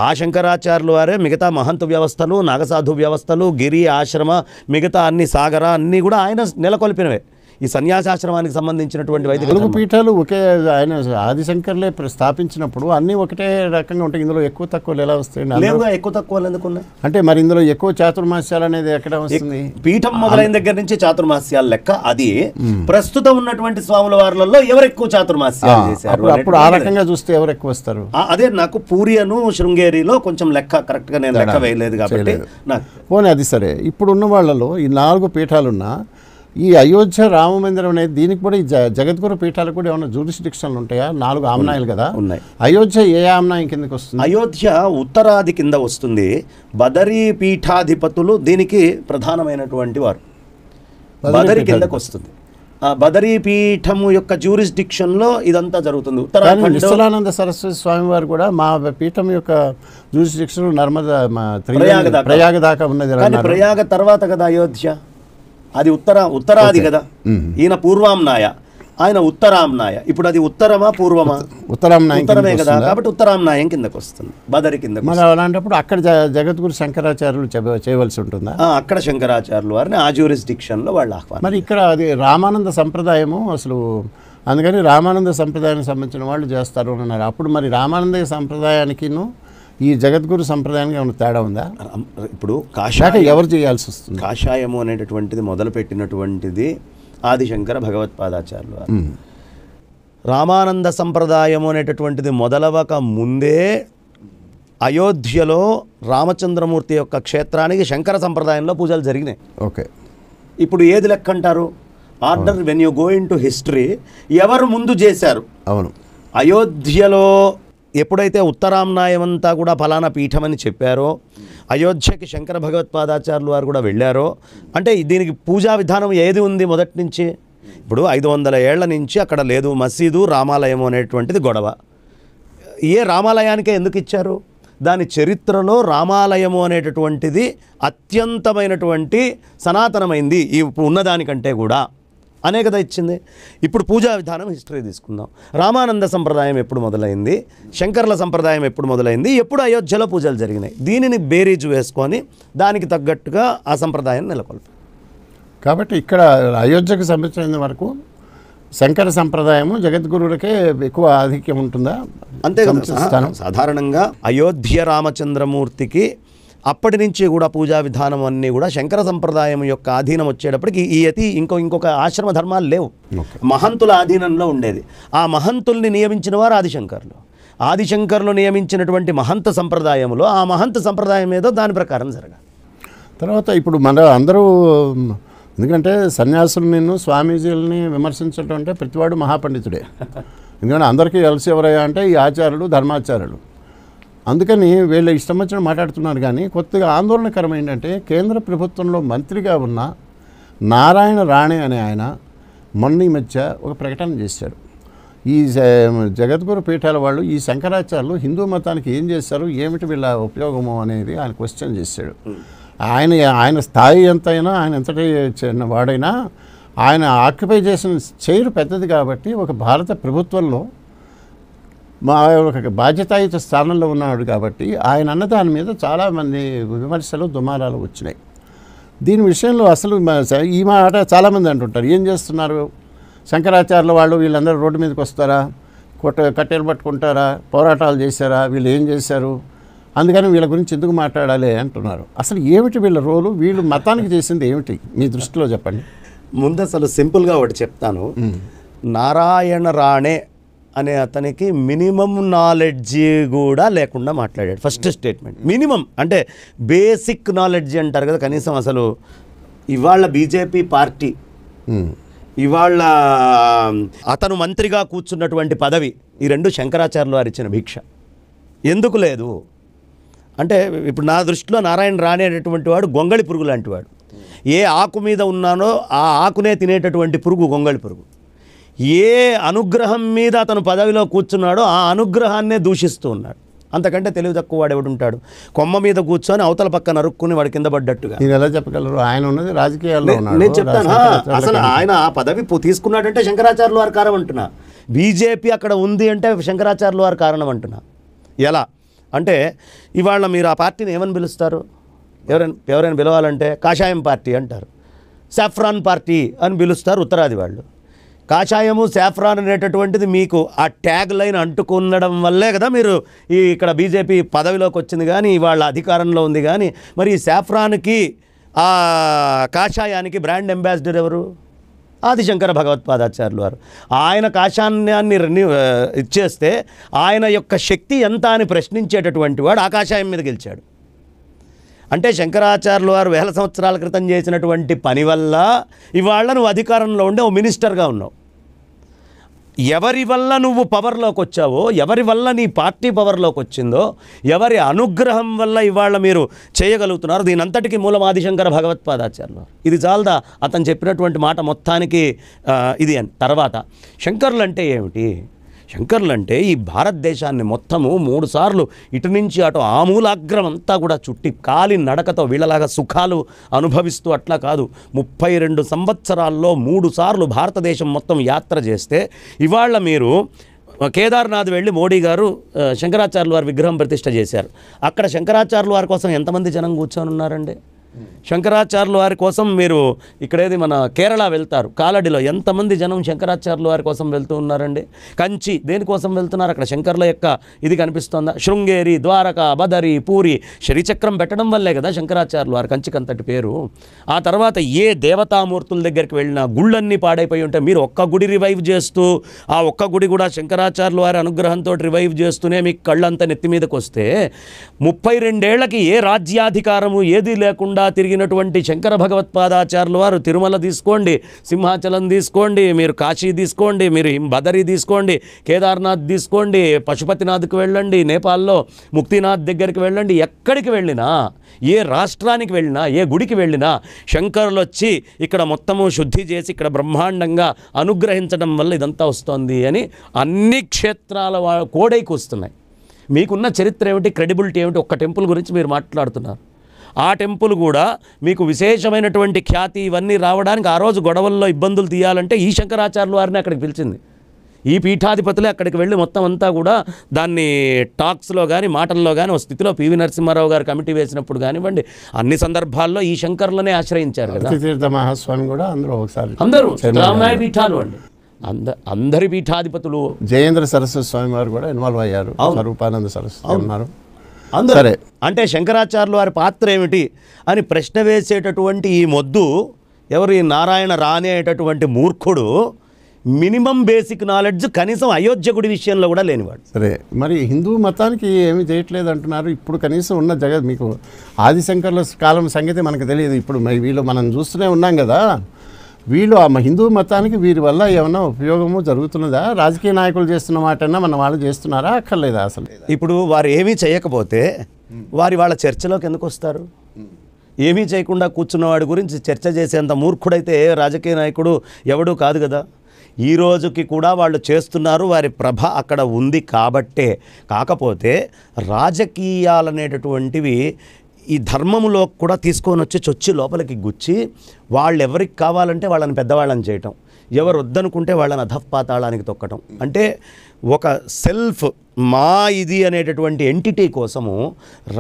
ఆ శంకరాచార్యుల వారే మిగతా మహంతు వ్యవస్థలు, నాగసాధు వ్యవస్థలు, గిరి ఆశ్రమ, మిగతా అన్ని సాగర అన్నీ కూడా ఆయన నెలకొల్పినవే. ఈ సన్యాసాశ్రమానికి సంబంధించినటువంటి వైదిక 4 పీఠాలు ఒకే ఆయన ఆదిశంకర్లే స్థాపించినప్పుడు అన్నీ ఒకటే రకంగా ఉంటాయి. ఇందులో ఎక్కువ తక్కువలు ఎలా వస్తాయండి? లేవుగా, ఎక్కువ తక్కువలు ఎందుకున్నాయి? అంటే మరి ఇందులో ఎక్కువ చాతుర్మాస్యాలు అనేది ఎక్కడ వస్తుంది? పీఠం మొదలైన దగ్గర నుంచి చాతుర్మాస్యాల లెక్క అది. ప్రస్తుతం ఉన్నటువంటి స్వాముల వారులలో ఎవరు ఎక్కువ చాతుర్మాస్యాలు చేశారు? అప్పుడు ఆ రకంగా చూస్తే ఎవరు ఎక్కువ వస్తారు? అదే నాకు పూరియను శృంగేరిలో కొంచెం లెక్క కరెక్ట్గా నేను లెక్క వేయలేదు కాబట్టి నాకు పోనీ అది సరే. ఇప్పుడున్న వాళ్ళలో ఈ 4 పీఠాలున్నా ఈ అయోధ్య రామ మందిరం అనేది దీనికి కూడా ఈ జగద్గురు పీఠాలకు కూడా ఏమైనా జ్యూరిస్డిక్షన్లు ఉంటాయా? 4 ఆమ్నాయాలు కదా ఉన్నాయి. అయోధ్య ఏ ఆమ్నాయం కిందకి వస్తుంది? అయోధ్య ఉత్తరాది కింద వస్తుంది. బదరీ పీఠాధిపతులు దీనికి ప్రధానమైనటువంటి వారు. బదరీ కిందకు వస్తుంది. బదరీ పీఠము యొక్క జ్యూరిస్డిక్షన్లో ఇదంతా జరుగుతుంది. ఉత్తరాఖండ్ నిశ్చలానంద సరస్వతి స్వామి వారు కూడా మా పీఠం యొక్క జ్యూరిస్డిక్షన్ నర్మదా ప్రయాగ దాకా ఉన్నది. కానీ ప్రయాగ తర్వాత కదా అయోధ్య, అది ఉత్తరాది కదా. ఈయన పూర్వాంనాయ, ఆయన ఉత్తరాంనాయ. ఇప్పుడు అది ఉత్తరమా పూర్వమా? ఉత్తరమే కదా, కాబట్టి ఉత్తరాంనాయం కిందకు వస్తుంది, బదరి కింద. మరి అలాంటప్పుడు అక్కడ జగద్గురు శంకరాచార్యులు చేయవలసి ఉంటుందా? అక్కడ శంకరాచార్యులు వారిని ఆ జ్యూరిస్డిక్షన్లో వాళ్ళు ఆహ్వానం. మరి ఇక్కడ అది రామానంద సంప్రదాయము అసలు, అందుకని రామానంద సంప్రదాయానికి సంబంధించిన వాళ్ళు చేస్తారు అని అన్నారు. అప్పుడు మరి రామానంద సంప్రదాయానికిను ఈ జగద్గురు సంప్రదాయానికి ఏమైనా తేడా ఉందా? ఇప్పుడు కాషాయం ఎవరు చేయాల్సి వస్తుంది? కాషాయము అనేటటువంటిది మొదలుపెట్టినటువంటిది ఆదిశంకర భగవత్పాదాచార్యులు వారు. రామానంద సంప్రదాయము అనేటటువంటిది మొదలవక ముందే అయోధ్యలో రామచంద్రమూర్తి యొక్క క్షేత్రానికి శంకర సంప్రదాయంలో పూజలు జరిగినాయి. ఓకే. ఇప్పుడు ఏది లెక్క అంటారు? Order when you go in to history, ఎవరు ముందు చేశారు? అవును. అయోధ్యలో ఎప్పుడైతే ఉత్తరాంనాయం అంతా కూడా ఫలానా పీఠం అని చెప్పారో, అయోధ్యకి శంకర భగవత్పాదాచార్యులు వారు కూడా వెళ్ళారో, అంటే దీనికి పూజా విధానం ఏది ఉంది మొదటి నుంచి? ఇప్పుడు 500 ఏళ్ల నుంచి అక్కడ లేదు మసీదు, రామాలయం అనేటువంటిది గొడవ. ఏ రామాలయానికే ఎందుకు ఇచ్చారు? దాని చరిత్రలో రామాలయము అనేటటువంటిది అత్యంతమైనటువంటి సనాతనమైంది ఈ ఉన్నదానికంటే కూడా అనే కదా ఇచ్చింది. ఇప్పుడు పూజా విధానం హిస్టరీ తీసుకుందాం. రామానంద సంప్రదాయం ఎప్పుడు మొదలైంది? శంకర్ల సంప్రదాయం ఎప్పుడు మొదలైంది? ఎప్పుడు అయోధ్యలో పూజలు జరిగినాయి? దీనిని బేరీజు వేసుకొని దానికి తగ్గట్టుగా ఆ సంప్రదాయం నెలకొల్పి. కాబట్టి ఇక్కడ అయోధ్యకు సంబంధించిన వరకు శంకర సంప్రదాయము జగద్గురులకే ఎక్కువ ఆధిక్యం ఉంటుందా? అంతే కదా. సాధారణంగా అయోధ్య రామచంద్రమూర్తికి అప్పటి నుంచి కూడా పూజా విధానం అన్నీ కూడా శంకర సంప్రదాయం యొక్క ఆధీనం వచ్చేటప్పటికి ఈ యతి ఇంకొక ఆశ్రమ ధర్మాలు లేవు, మహంతుల ఆధీనంలో ఉండేది. ఆ మహంతుల్ని నియమించిన వారు ఆదిశంకర్లు. ఆదిశంకర్లు నియమించినటువంటి మహంత సంప్రదాయంలో ఆ మహంత సంప్రదాయం ఏదో దాని ప్రకారం జరగాలి. తర్వాత ఇప్పుడు మన అందరూ, ఎందుకంటే సన్యాసులను స్వామీజీలని విమర్శించడం అంటే ప్రతివాడు మహాపండితుడే. ఎందుకంటే అందరికీ కలిసి ఎవరయ్యా అంటే ఈ ఆచార్యులు, ధర్మాచార్యులు. అందుకని వీళ్ళ ఇష్టం వచ్చిన మాట్లాడుతున్నారు. కానీ కొత్తగా ఆందోళనకరం ఏంటంటే కేంద్ర ప్రభుత్వంలో మంత్రిగా ఉన్న నారాయణ రాణే అనే ఆయన మొన్న ఈ మధ్య ఒక ప్రకటన చేశాడు. ఈ జగద్గురు పీఠాల వాళ్ళు ఈ శంకరాచార్యులు హిందూ మతానికి ఏం చేశారు, ఏమిటి వీళ్ళ ఉపయోగము అనేది ఆయన క్వశ్చన్ చేశాడు. ఆయన స్థాయి ఎంతైనా, ఆయన ఎంతటి చిన్న వాడైనా ఆయన ఆక్యుపై చేసిన చైర్ పెద్దది కాబట్టి ఒక భారత ప్రభుత్వంలో ఒక బాధ్యతాయుత స్థానంలో ఉన్నాడు కాబట్టి ఆయన అన్న దాని మీద చాలామంది విమర్శలు దుమారాలు వచ్చినాయి. దీని విషయంలో అసలు ఈ మాట చాలామంది అంటుంటారు, ఏం చేస్తున్నారు శంకరాచార్యుల వాళ్ళు, వీళ్ళందరూ రోడ్డు మీదకి వస్తారా, కట్టెలు పట్టుకుంటారా, పోరాటాలు చేశారా, వీళ్ళు ఏం చేశారు, అందుకని వీళ్ళ గురించి ఎందుకు మాట్లాడాలి అంటున్నారు. అసలు ఏమిటి వీళ్ళ రోలు, వీళ్ళు మతానికి చేసింది ఏమిటి మీ దృష్టిలో చెప్పండి. ముందు అసలు సింపుల్గా ఒకటి చెప్తాను. నారాయణ రాణే అనే అతనికి మినిమం నాలెడ్జి కూడా లేకుండా మాట్లాడాడు. ఫస్ట్ స్టేట్మెంట్ మినిమం అంటే బేసిక్ నాలెడ్జి అంటారు కదా, కనీసం అసలు ఇవాళ బీజేపీ పార్టీ, ఇవాళ అతను మంత్రిగా కూర్చున్నటువంటి పదవి, ఈ రెండు శంకరాచార్యులు వారు ఇచ్చిన భిక్ష. ఎందుకు లేదు అంటే ఇప్పుడు నా దృష్టిలో నారాయణ రాణే అనేటువంటి వాడు గొంగళి పురుగు లాంటి వాడు. ఏ ఆకు మీద ఉన్నానో ఆ ఆకునే తినేటటువంటి పురుగు గొంగళి పురుగు. ఏ అనుగ్రహం మీద అతను పదవిలో కూర్చున్నాడో ఆ అనుగ్రహాన్నే దూషిస్తూ ఉన్నాడు. అంతకంటే తెలివి తక్కువ వాడు ఎవడుంటాడు? కొమ్మ మీద కూర్చొని అవతల పక్క నరుక్కుని వాడు కింద పడ్డట్టుగా. మీరు ఎలా చెప్పగలరు? ఆయన ఉన్నది రాజకీయాల్లో. నేను చెప్తాను, అసలు ఆయన ఆ పదవి తీసుకున్నాడంటే శంకరాచార్యుల వారి కారణం అంటున్నా. బీజేపీ అక్కడ ఉంది అంటే శంకరాచార్యుల వారి కారణం అంటున్నా. ఎలా అంటే ఇవాళ మీరు ఆ పార్టీని ఏమని పిలుస్తారు? ఎవరైనా పిలవాలంటే కాషాయం పార్టీ అంటారు. సాఫ్రాన్ పార్టీ అని పిలుస్తారు ఉత్తరాది వాళ్ళు. కాషాయము సాఫ్రాన్ అనేటటువంటిది మీకు ఆ ట్యాగ్ లైన్ అంటుకుండడం వల్లే కదా మీరు ఇక్కడ బీజేపీ పదవిలోకి వచ్చింది, కానీ వాళ్ళ అధికారంలో ఉంది. కానీ మరి ఈ సాఫ్రాన్కి ఆ కాషాయానికి బ్రాండ్ అంబాసిడర్ ఎవరు? ఆదిశంకర భగవత్పాదాచార్యులు వారు. ఆయన కాషాయాన్ని ఇచ్చేస్తే ఆయన యొక్క శక్తి ఎంత అని ప్రశ్నించేటటువంటి వాడు ఆ కాషాయం మీద గెలిచాడు. అంటే శంకరాచార్యులు వారు 1000 సంవత్సరాల క్రితం చేసినటువంటి పని వల్ల ఇవాళ నువ్వు అధికారంలో ఉండే ఓ మినిస్టర్గా ఉన్నావు. ఎవరి వల్ల నువ్వు పవర్లోకి వచ్చావో, ఎవరి వల్ల నీ పార్టీ పవర్లోకి వచ్చిందో, ఎవరి అనుగ్రహం వల్ల ఇవాళ మీరు చేయగలుగుతున్నారు, దీనంతటికీ మూలం ఆదిశంకర భగవత్పాదాచార్యులు. ఇది చాలదా అతను చెప్పినటువంటి మాట మొత్తానికి ఇది అని. తర్వాత శంకరులు అంటే ఏమిటి? శంకరులు అంటే ఈ భారతదేశాన్ని మొత్తము 3 సార్లు ఇటు నుంచి అటు ఆమూలాగ్రం అంతా కూడా చుట్టి కాలి నడకతో వీళ్ళలాగా సుఖాలు అనుభవిస్తూ అట్లా కాదు, 32 సంవత్సరాల్లో 3 సార్లు భారతదేశం మొత్తం యాత్ర చేస్తే ఇవాళ మీరు కేదార్నాథ్ వెళ్ళి మోడీ గారు శంకరాచార్యుల వారి విగ్రహం ప్రతిష్ఠ చేశారు. అక్కడ శంకరాచార్యుల వారి కోసం ఎంతమంది జనం కూర్చొని ఉన్నారండి? శంకరాచార్యుల వారి కోసం మీరు ఇక్కడేది మన కేరళ వెళ్తారు, కాలడిలో ఎంతమంది జనం శంకరాచార్యుల వారి కోసం వెళ్తూ ఉన్నారండి? కంచి దేనికోసం వెళ్తున్నారు? అక్కడ శంకర్ల యొక్క ఇది కనిపిస్తోందా? శృంగేరి, ద్వారకా, బదరి, పూరి శ్రీచక్రం పెట్టడం వల్లే కదా శంకరాచార్యుల వారి కంచికంతటి పేరు. ఆ తర్వాత ఏ దేవతామూర్తుల దగ్గరికి వెళ్ళినా గుళ్ళన్నీ పాడైపోయి ఉంటే మీరు ఒక్క గుడి రివైవ్ చేస్తూ, ఆ ఒక్క గుడి కూడా శంకరాచార్యుల వారి అనుగ్రహంతో రివైవ్ చేస్తూనే మీకు కళ్ళంతా నెత్తి మీదకి వస్తే 32 ఏళ్లకి ఏ రాజ్యాధికారము ఏది లేకుండా తిరిగినటువంటి శంకర భగవత్పాదాచార్యుల వారు తిరుమల తీసుకోండి, సింహాచలం తీసుకోండి, మీరు కాశీ తీసుకోండి, మీరు బదరి తీసుకోండి, కేదార్నాథ్ తీసుకోండి, పశుపతినాథ్కి వెళ్ళండి, నేపాల్లో ముక్తినాథ్ దగ్గరికి వెళ్ళండి, ఎక్కడికి వెళ్ళినా, ఏ రాష్ట్రానికి వెళ్ళినా, ఏ గుడికి వెళ్ళినా శంకరులు వచ్చి ఇక్కడ మొత్తము శుద్ధి చేసి ఇక్కడ బ్రహ్మాండంగా అనుగ్రహించడం వల్ల ఇదంతా వస్తుంది అని అన్ని క్షేత్రాల కోడైకి వస్తున్నాయి. మీకున్న చరిత్ర ఏమిటి, క్రెడిబిలిటీ ఏమిటి? ఒక్క టెంపుల్ గురించి మీరు మాట్లాడుతున్నారు. ఆ టెంపుల్ కూడా మీకు విశేషమైనటువంటి ఖ్యాతి ఇవన్నీ రావడానికి ఆ రోజు గొడవల్లో ఇబ్బందులు తీయాలంటే ఈ శంకరాచార్యుల వారిని అక్కడికి పిలిచింది. ఈ పీఠాధిపతులే అక్కడికి వెళ్ళి మొత్తం అంతా కూడా దాన్ని టాక్స్లో కానీ మాటల్లో కానీ ఒక స్థితిలో పివి నరసింహారావు గారు కమిటీ వేసినప్పుడు కానివ్వండి అన్ని సందర్భాల్లో ఈ శంకరులనే ఆశ్రయించారు కదా. తీర్థ మహాస్వామి కూడా అందరూ రామాయ పీఠాలు అండి, అందరి పీఠాధిపతులు. జయేంద్ర సరస్వతి స్వామి వారు కూడా ఇన్వాల్వ్ అయ్యారు, స్వరూపానంద సరస్వతి ఉన్నారు. సరే, అంటే శంకరాచార్యుల వారి పాత్ర ఏమిటి అని ప్రశ్న వేసేటటువంటి ఈ మొద్దు ఎవరు? ఈ నారాయణ రాణి అనేటటువంటి మూర్ఖుడు మినిమం బేసిక్ నాలెడ్జ్ కనీసం అయోధ్య గుడి విషయంలో కూడా లేనివాడు. సరే, మరి హిందూ మతానికి ఏమీ చేయట్లేదు అంటున్నారు. ఇప్పుడు కనీసం ఉన్న జగత్ మీకు ఆదిశంకర్ల కాలం సంగతి మనకు తెలియదు. ఇప్పుడు వీళ్ళు మనం చూస్తూనే ఉన్నాం కదా, వీళ్ళు ఆ హిందూ మతానికి వీరి వల్ల ఏమన్నా ఉపయోగము జరుగుతున్నదా? రాజకీయ నాయకులు చేస్తున్న మాటన్నా మన వాళ్ళు చేస్తున్నారా? అక్కర్లేదా? అసలు ఇప్పుడు వారు ఏమీ చేయకపోతే వాళ్ళ చర్చలోకి ఎందుకు వస్తారు? ఏమీ చేయకుండా కూర్చున్నవాడి గురించి చర్చ చేసేంత మూర్ఖుడైతే రాజకీయ నాయకుడు ఎవడూ కాదు కదా. ఈ రోజుకి కూడా వాళ్ళు చేస్తున్నారు, వారి ప్రభ అక్కడ ఉంది కాబట్టే. కాకపోతే రాజకీయాలనేటటువంటివి ఈ ధర్మములో కూడా తీసుకొని వచ్చి చొచ్చి లోపలికి గుచ్చి వాళ్ళు ఎవరికి కావాలంటే వాళ్ళని పెద్దవాళ్ళని చేయటం, ఎవరు వద్దనుకుంటే వాళ్ళని అధఃపాతాళానికి తొక్కటం. అంటే ఒక సెల్ఫ్ మా ఇది అనేటటువంటి ఎంటిటీ కోసము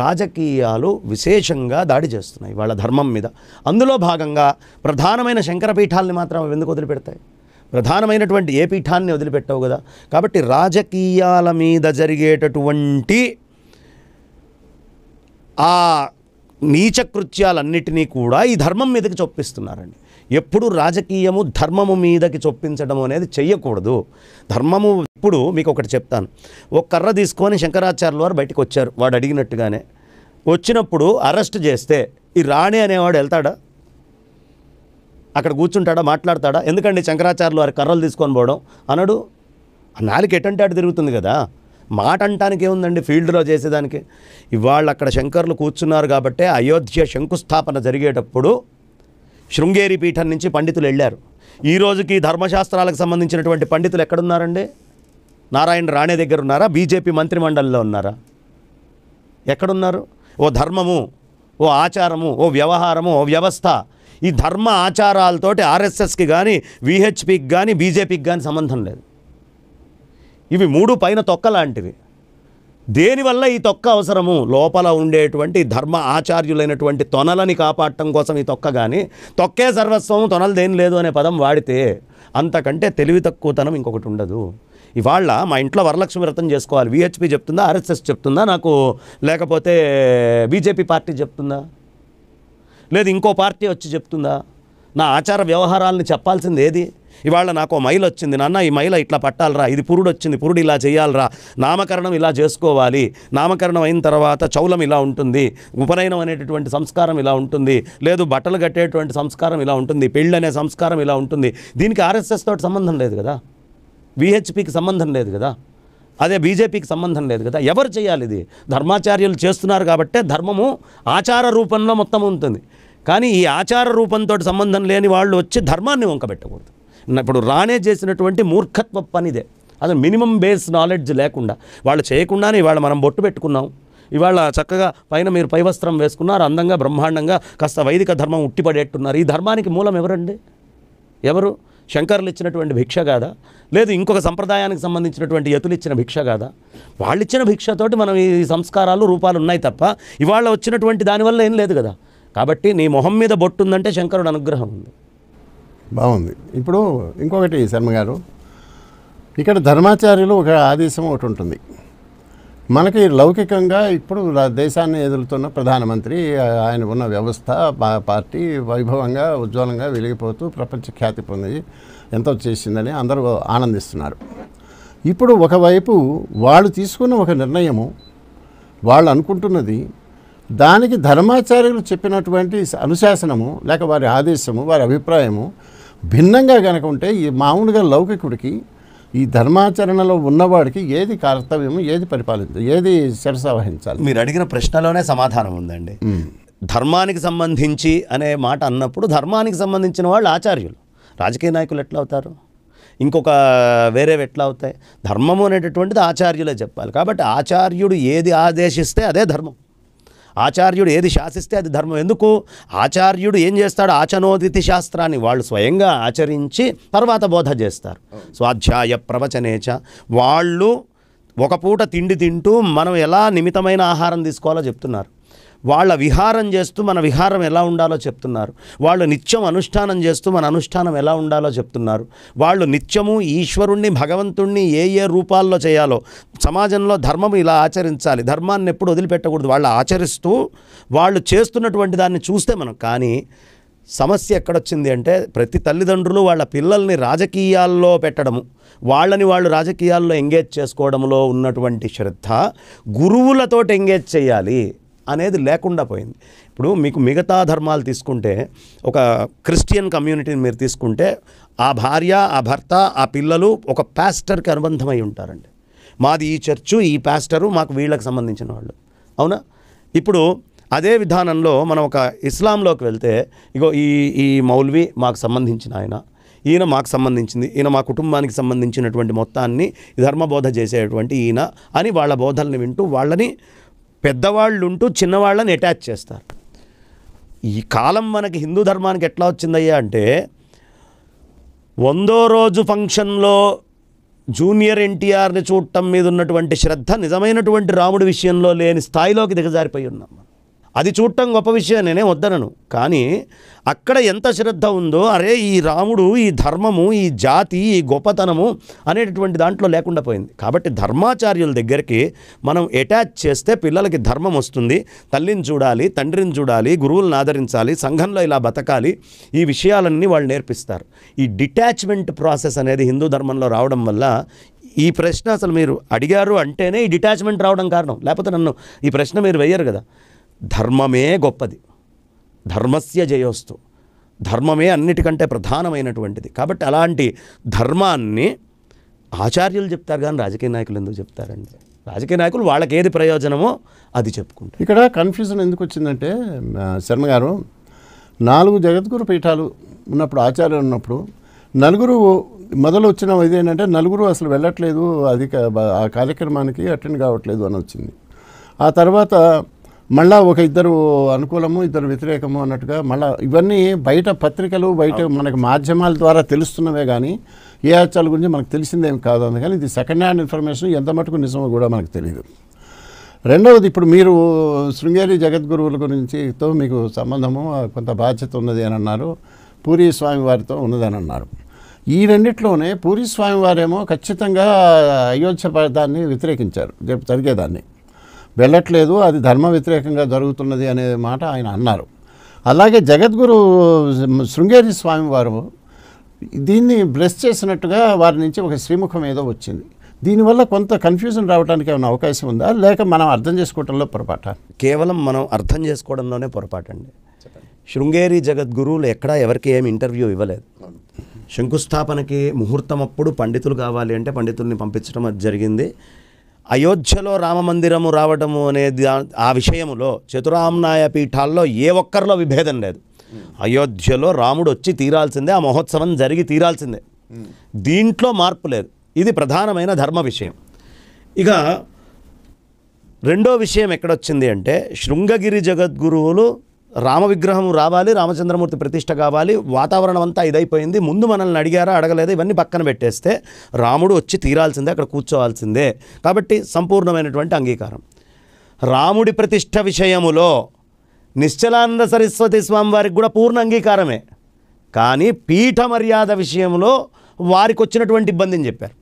రాజకీయాలు విశేషంగా దాడి చేస్తున్నాయి వాళ్ళ ధర్మం మీద. అందులో భాగంగా ప్రధానమైన శంకరపీఠాలని మాత్రం ఎందుకు వదిలిపెడతాయి? ప్రధానమైనటువంటి ఏ పీఠాన్ని వదిలిపెట్టవు కదా. కాబట్టి రాజకీయాల మీద జరిగేటటువంటి ఆ నీచకృత్యాలన్నిటినీ కూడా ఈ ధర్మం మీదకి చొప్పిస్తున్నారండి. ఎప్పుడు రాజకీయము ధర్మము మీదకి చొప్పించడం అనేది చెయ్యకూడదు. ధర్మము ఇప్పుడు మీకు ఒకటి చెప్తాను. ఒక కర్ర తీసుకొని శంకరాచార్యుల వారు బయటకు వచ్చారు, వాడు అడిగినట్టుగానే. వచ్చినప్పుడు అరెస్ట్ చేస్తే ఈ రాణి అనేవాడు వెళ్తాడా? అక్కడ కూర్చుంటాడా? మాట్లాడతాడా? ఎందుకండి శంకరాచార్యుల వారి కర్రలు తీసుకొని పోవడం అనడు. నాలుగు ఎటంటే అటు తిరుగుతుంది కదా. మాట అంటానికి ఏముందండి ఫీల్డ్లో చేసేదానికి. ఇవాళ అక్కడ శంకర్లు కూర్చున్నారు కాబట్టే అయోధ్య శంకుస్థాపన జరిగేటప్పుడు శృంగేరి పీఠం నుంచి పండితులు వెళ్ళారు. ఈ రోజుకి ధర్మశాస్త్రాలకు సంబంధించినటువంటి పండితులు ఎక్కడున్నారండి? నారాయణ రాణే దగ్గర ఉన్నారా? బీజేపీ మంత్రిమండలిలో ఉన్నారా? ఎక్కడున్నారు? ఓ ధర్మము, ఓ ఆచారము, ఓ వ్యవహారము, ఓ వ్యవస్థ, ఈ ధర్మ ఆచారాలతోటి ఆర్ఎస్ఎస్కి కానీ విహెచ్పికి కానీ బీజేపీకి కానీ సంబంధం లేదు. ఇవి మూడు పైన తొక్కలాంటివి. దేనివల్ల ఈ తొక్క అవసరము? లోపల ఉండేటువంటి ధర్మ ఆచార్యులైనటువంటి తొనలని కాపాడటం కోసం ఈ తొక్క. కానీ తొక్కే సర్వస్వం, తొనలు దేని లేదు అనే పదం వాడితే అంతకంటే తెలివి తక్కువతనం ఇంకొకటి ఉండదు. ఇవాళ మా ఇంట్లో వరలక్ష్మి వ్రతం చేసుకోవాలి, విహెచ్పి చెప్తుందా, ఆర్ఎస్ఎస్ చెప్తుందా నాకు, లేకపోతే బీజేపీ పార్టీ చెప్తుందా, లేదు ఇంకో పార్టీ వచ్చి చెప్తుందా? నా ఆచార వ్యవహారాలని చెప్పాల్సింది ఏది? ఇవాళ నాకు మైలు వచ్చింది, నాన్న ఈ మైల ఇట్లా పట్టాలరా, ఇది పురుడు వచ్చింది, పురుడు ఇలా చేయాలరా, నామకరణం ఇలా చేసుకోవాలి, నామకరణం అయిన తర్వాత చౌలం ఇలా ఉంటుంది, ఉపనయనం అనేటటువంటి సంస్కారం ఇలా ఉంటుంది, లేదు బట్టలు కట్టేటువంటి సంస్కారం ఇలా ఉంటుంది, పెళ్ళి అనే సంస్కారం ఇలా ఉంటుంది. దీనికి ఆర్ఎస్ఎస్ తోటి సంబంధం లేదు కదా, విహెచ్పికి సంబంధం లేదు కదా, అదే బీజేపీకి సంబంధం లేదు కదా. ఎవరు చేయాలి? ఇది ధర్మాచార్యులు చేస్తున్నారు కాబట్టే ధర్మము ఆచార రూపంలో మొత్తం ఉంటుంది. కానీ ఈ ఆచార రూపంతో సంబంధం లేని వాళ్ళు వచ్చి ధర్మాన్ని వంకబెట్టకూడదు. ఇప్పుడు రానే చేసినటువంటి మూర్ఖత్వ పనిదే. అది మినిమం బేస్ నాలెడ్జ్ లేకుండా వాళ్ళు చేయకుండానే ఇవాళ మనం బొట్టు పెట్టుకున్నాం, ఇవాళ చక్కగా పైన మీరు పై వస్త్రం వేసుకున్నారు, అందంగా బ్రహ్మాండంగా కాస్త వైదిక ధర్మం ఉట్టిపడేట్టున్నారు. ఈ ధర్మానికి మూలం ఎవరండి? ఎవరు? శంకర్లు ఇచ్చినటువంటి భిక్ష కాదా? లేదు ఇంకొక సంప్రదాయానికి సంబంధించినటువంటి యతులు ఇచ్చిన భిక్ష కాదా? వాళ్ళు ఇచ్చిన భిక్షతోటి మనం ఈ సంస్కారాలు రూపాలు ఉన్నాయి తప్ప ఇవాళ వచ్చినటువంటి దానివల్ల ఏం లేదు కదా. కాబట్టి నీ మొహం మీద బొట్టు ఉందంటే శంకరుడు అనుగ్రహం ఉంది. బాగుంది. ఇప్పుడు ఇంకొకటి శర్మ గారు, ఇక్కడ ధర్మాచార్యులు ఒక ఆదేశం ఒకటి ఉంటుంది. మనకి లౌకికంగా ఇప్పుడు దేశాన్ని ఎదురుతున్న ప్రధానమంత్రి, ఆయన ఉన్న వ్యవస్థ, పార్టీ వైభవంగా ఉజ్వలంగా వెలిగిపోతూ ప్రపంచ ఖ్యాతి పొంది ఎంతో చేసిందని అందరూ ఆనందిస్తున్నారు. ఇప్పుడు ఒకవైపు వాళ్ళు తీసుకున్న ఒక నిర్ణయము, వాళ్ళు అనుకుంటున్నది, దానికి ధర్మాచార్యులు చెప్పినటువంటి అనుశాసనము లేక వారి ఆదేశము, వారి అభిప్రాయము భిన్నంగా కనుక ఉంటే ఈ మామూలుగా లౌకికుడికి, ఈ ధర్మాచరణలో ఉన్నవాడికి ఏది కర్తవ్యము, ఏది పరిపాలించాలి, ఏది శిరస వహించాలి? మీరు అడిగిన ప్రశ్నలోనే సమాధానం ఉందండి. ధర్మానికి సంబంధించి అనే మాట అన్నప్పుడు ధర్మానికి సంబంధించిన వాళ్ళు ఆచార్యులు. రాజకీయ నాయకులు ఎట్లా అవుతారు? ఇంకొక వేరేవి ఎట్లా అవుతాయి? ధర్మము అనేటటువంటిది ఆచార్యులే చెప్పాలి. కాబట్టి ఆచార్యుడు ఏది ఆదేశిస్తే అదే ధర్మం, ఆచార్యుడు ఏది శాసిస్తే అది ధర్మం. ఎందుకు? ఆచార్యుడు ఏం చేస్తాడు? ఆచనోదితి శాస్త్రాన్ని వాళ్ళు స్వయంగా ఆచరించి తర్వాత బోధ చేస్తారు. స్వాధ్యాయ ప్రవచనేచ. వాళ్ళు ఒక పూట తిండి తింటూ మనం ఎలా నిమితమైన ఆహారం తీసుకోవాలో చెప్తున్నారు. వాళ్ళ విహారం చేస్తూ మన విహారం ఎలా ఉండాలో చెప్తున్నారు. వాళ్ళు నిత్యం అనుష్ఠానం చేస్తూ మన అనుష్ఠానం ఎలా ఉండాలో చెప్తున్నారు. వాళ్ళు నిత్యము ఈశ్వరుణ్ణి, భగవంతుణ్ణి ఏ ఏ రూపాల్లో చేయాలో, సమాజంలో ధర్మము ఇలా ఆచరించాలి, ధర్మాన్ని ఎప్పుడు వదిలిపెట్టకూడదు, వాళ్ళు ఆచరిస్తూ వాళ్ళు చేస్తున్నటువంటి దాన్ని చూస్తే మనం. కానీ సమస్య ఎక్కడొచ్చింది అంటే ప్రతి తల్లిదండ్రులు వాళ్ళ పిల్లల్ని రాజకీయాల్లో పెట్టడము, వాళ్ళని వాళ్ళు రాజకీయాల్లో ఎంగేజ్ చేసుకోవడంలో ఉన్నటువంటి శ్రద్ధ గురువులతో ఎంగేజ్ చేయాలి అనేది లేకుండా పోయింది. ఇప్పుడు మీకు మిగతా ధర్మాలు తీసుకుంటే, ఒక క్రిస్టియన్ కమ్యూనిటీని మీరు తీసుకుంటే, ఆ భార్య, ఆ భర్త, ఆ పిల్లలు ఒక పాస్టర్కి అనుబంధమై ఉంటారండి. మాది ఈ చర్చు, ఈ పాస్టరు మాకు వీళ్ళకి సంబంధించిన వాళ్ళు, అవునా? ఇప్పుడు అదే విధానంలో మనం ఒక ఇస్లాంలోకి వెళ్తే, ఇగో ఈ మౌల్వీ మాకు సంబంధించిన ఆయన, ఈయన మాకు సంబంధించింది, ఈయన మా కుటుంబానికి సంబంధించినటువంటి మొత్తాన్ని ధర్మబోధ చేసేటువంటి ఈయన అని వాళ్ళ బోధల్ని వింటూ వాళ్ళని పెద్దవాళ్ళు ఉంటూ చిన్నవాళ్ళని అటాచ్ చేస్తారు. ఈ కాలం మనకి హిందూ ధర్మానికి ఎట్లా వచ్చిందయ్యా అంటే, 100వ రోజు ఫంక్షన్లో జూనియర్ ఎన్టీఆర్ని చూడటం మీద ఉన్నటువంటి శ్రద్ధ నిజమైనటువంటి రాముడి విషయంలో లేని స్థాయిలోకి దిగజారిపోయి ఉన్నాం. అది చూడటం గొప్ప విషయం, నేనే వద్దనను. కానీ అక్కడ ఎంత శ్రద్ధ ఉందో, అరే ఈ రాముడు, ఈ ధర్మము, ఈ జాతి, ఈ గొప్పతనము అనేటటువంటి దాంట్లో లేకుండా పోయింది. కాబట్టి ధర్మాచార్యుల దగ్గరికి మనం అటాచ్ చేస్తే పిల్లలకి ధర్మం వస్తుంది. తల్లిని చూడాలి, తండ్రిని చూడాలి, గురువులను ఆదరించాలి, సంఘంలో ఇలా బతకాలి, ఈ విషయాలన్నీ వాళ్ళు నేర్పిస్తారు. ఈ డిటాచ్మెంట్ ప్రాసెస్ అనేది హిందూ ధర్మంలో రావడం వల్ల ఈ ప్రశ్న అసలు మీరు అడిగారు అంటేనే ఈ డిటాచ్మెంట్ రావడం కారణం. లేకపోతే నన్ను ఈ ప్రశ్న మీరు వెయ్యరు కదా. ధర్మమే గొప్పది, ధర్మస్య జయోస్తు, ధర్మమే అన్నిటికంటే ప్రధానమైనటువంటిది. కాబట్టి అలాంటి ధర్మాన్ని ఆచార్యులు చెప్తారు కానీ రాజకీయ నాయకులు ఎందుకు చెప్తారండి? రాజకీయ నాయకులు వాళ్ళకి ఏది ప్రయోజనమో అది చెప్పుకుంటారు. ఇక్కడ కన్ఫ్యూజన్ ఎందుకు వచ్చిందంటే శర్మ గారు, 4 జగద్గురు పీఠాలు ఉన్నప్పుడు, ఆచార్యులు ఉన్నప్పుడు, నలుగురు మొదలు వచ్చిన ఇదేంటంటే నలుగురు అసలు వెళ్ళట్లేదు, అది ఆ కార్యక్రమానికి అటెండ్ కావట్లేదు అని వచ్చింది. ఆ తర్వాత మళ్ళా ఒక ఇద్దరు అనుకూలము, ఇద్దరు వ్యతిరేకము అన్నట్టుగా మళ్ళీ ఇవన్నీ బయట పత్రికలు, బయట మనకు మాధ్యమాల ద్వారా తెలుస్తున్నవే కానీ ఏ ఆచారాల గురించి మనకు తెలిసిందేమి కాదు. అందుకని ఇది సెకండ్ హ్యాండ్ ఇన్ఫర్మేషన్, ఎంత మటుకు నిజమో కూడా మనకు తెలియదు. రెండవది, ఇప్పుడు మీరు శృంగేరి జగద్గురువుల గురించితో మీకు సంబంధము కొంత బాధ్యత ఉన్నది అని అన్నారు, పూరీ స్వామి వారితో ఉన్నదని అన్నారు. ఈ రెండిట్లోనే పూరీ స్వామి వారేమో ఖచ్చితంగా అయోధ్య దాన్ని వ్యతిరేకించారు, జరిగేదాన్ని వెళ్ళట్లేదు, అది ధర్మ వ్యతిరేకంగా జరుగుతున్నది అనే మాట ఆయన అన్నారు. అలాగే జగద్గురు శృంగేరి స్వామి వారు దీన్ని బ్లెస్ చేసినట్టుగా వారి నుంచి ఒక శ్రీముఖం ఏదో వచ్చింది. దీనివల్ల కొంత కన్ఫ్యూజన్ రావడానికి ఏమైనా అవకాశం ఉందా, లేక మనం అర్థం చేసుకోవడంలో పొరపాట? కేవలం మనం అర్థం చేసుకోవడంలోనే పొరపాటండి. శృంగేరి జగద్గురువులు ఎక్కడా ఎవరికి ఏమి ఇంటర్వ్యూ ఇవ్వలేదు. శంకుస్థాపనకి ముహూర్తం అప్పుడు పండితులు కావాలి అంటే పండితుల్ని పంపించడం అది జరిగింది. అయోధ్యలో రామమందిరము రావడము అనేది ఆ విషయంలో చతురామ్నాయ పీఠాల్లో ఏ ఒక్కరిలో విభేదం లేదు. అయోధ్యలో రాముడు వచ్చి తీరాల్సిందే, ఆ మహోత్సవం జరిగి తీరాల్సిందే, దీంట్లో మార్పు లేదు. ఇది ప్రధానమైన ధర్మ విషయం. ఇక రెండో విషయం ఎక్కడొచ్చింది అంటే శృంగగిరి జగద్గురువులు రామ విగ్రహం రావాలి, రామచంద్రమూర్తి ప్రతిష్ట కావాలి, వాతావరణం అంతా ఇదైపోయింది, ముందు మనల్ని అడిగారా అడగలేదా ఇవన్నీ పక్కన పెట్టేస్తే రాముడు వచ్చి తీరాల్సిందే, అక్కడ కూర్చోవాల్సిందే. కాబట్టి సంపూర్ణమైనటువంటి అంగీకారం. రాముడి ప్రతిష్ట విషయములో నిశ్చలానంద సరస్వతి స్వామి వారికి కూడా పూర్ణ అంగీకారమే. కానీ పీఠ మర్యాద విషయంలో వారికి వచ్చినటువంటి ఇబ్బందిని చెప్పారు.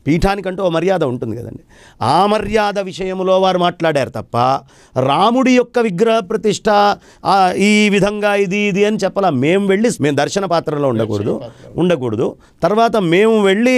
పీఠానికంటూ ఓ మర్యాద ఉంటుంది కదండి, ఆ మర్యాద విషయంలో వారు మాట్లాడారు తప్ప రాముడి యొక్క విగ్రహ ప్రతిష్ట ఈ విధంగా ఇది అని చెప్పాలా. మేము దర్శన పాత్రలో ఉండకూడదు. తర్వాత మేము వెళ్ళి